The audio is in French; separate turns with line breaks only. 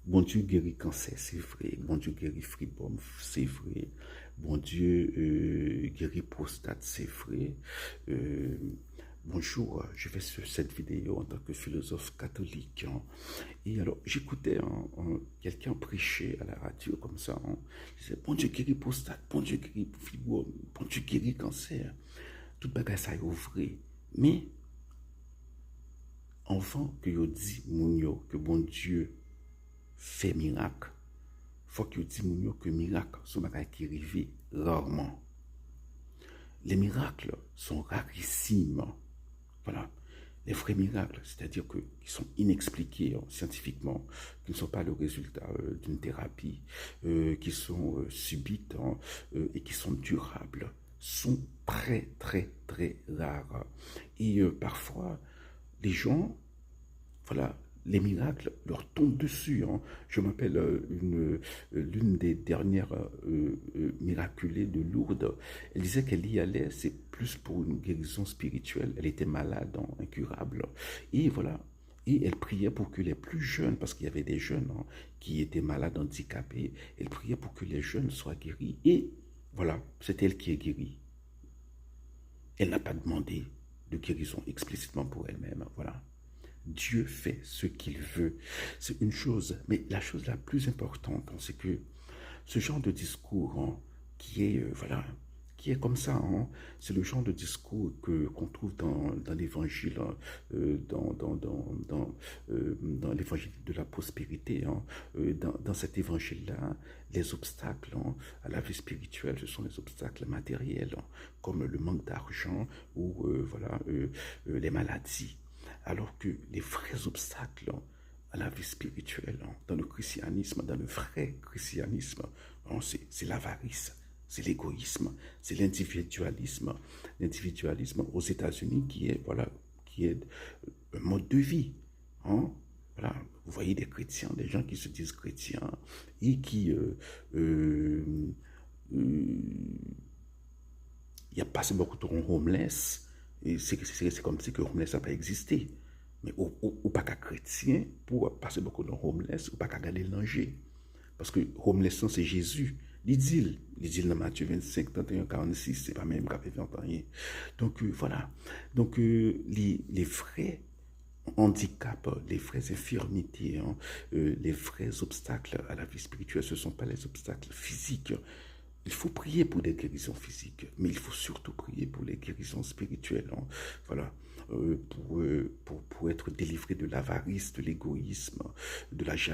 Bon Dieu guérit cancer, c'est vrai. Bon Dieu guérit fribom, c'est vrai. Bon Dieu guérit prostate, c'est vrai. Euh, Bonjour, je vais sur cette vidéo en tant que philosophe catholique, hein. Et alors, j'écoutais quelqu'un prêcher à la radio comme ça, hein. Il disait, bon Dieu guérit prostate, bon Dieu guérit fibrome, bon Dieu guérit cancer. Tout bagage ça est vrai. Mais, avant que yo dit moun yo que bon Dieu fait miracle, faut que yo dit moun yo que miracle sont bagage qui arrive rarement. Les miracles sont rarissimes. Voilà. Les vrais miracles, c'est-à-dire qui sont inexpliqués scientifiquement, qui ne sont pas le résultat d'une thérapie, qui sont subites et qui sont durables, sont très, très, très rares. Et parfois, les gens, voilà, les miracles leur tombent dessus, hein. Je m'appelle l'une des dernières miraculées de Lourdes. Elle disait qu'elle y allait, c'est plus pour une guérison spirituelle. Elle était malade, hein, incurable. Et voilà. Et elle priait pour que les plus jeunes, parce qu'il y avait des jeunes hein, qui étaient malades, handicapés, elle priait pour que les jeunes soient guéris. Et voilà, c'est elle qui est guérie. Elle n'a pas demandé de guérison explicitement pour elle-même. Voilà. Dieu fait ce qu'il veut. C'est une chose, mais la chose la plus importante, hein, c'est que ce genre de discours hein, qui est, voilà, qui est comme ça, hein, c'est le genre de discours qu'on trouve dans l'évangile, hein, dans l'évangile de la prospérité. Hein, dans cet évangile-là, les obstacles hein, à la vie spirituelle, ce sont les obstacles matériels, hein, comme le manque d'argent ou voilà, les maladies. Alors que les vrais obstacles à la vie spirituelle, dans le christianisme, dans le vrai christianisme, c'est l'avarice, c'est l'égoïsme, c'est l'individualisme. L'individualisme aux États-Unis voilà, qui est un mode de vie. Hein. Voilà, vous voyez des chrétiens, des gens qui se disent chrétiens et qui il y a passé beaucoup de temps homeless. Et c'est comme si que homeless n'a pas existé. Mais ou pas qu'à chrétien, pour passer beaucoup de temps homeless, ou pas qu'à garder le danger. Parce que homeless, c'est Jésus. Il dit dans Matthieu 25, 31, 46, c'est pas même qu'à 20 ans. Donc voilà. Donc les vrais handicaps, les vraies infirmités, hein, les vrais obstacles à la vie spirituelle, ce ne sont pas les obstacles physiques. Il faut prier pour des guérisons physiques, mais il faut surtout prier pour les guérisons spirituelles. Hein. Voilà, pour être délivré de l'avarice, de l'égoïsme, de la jalousie.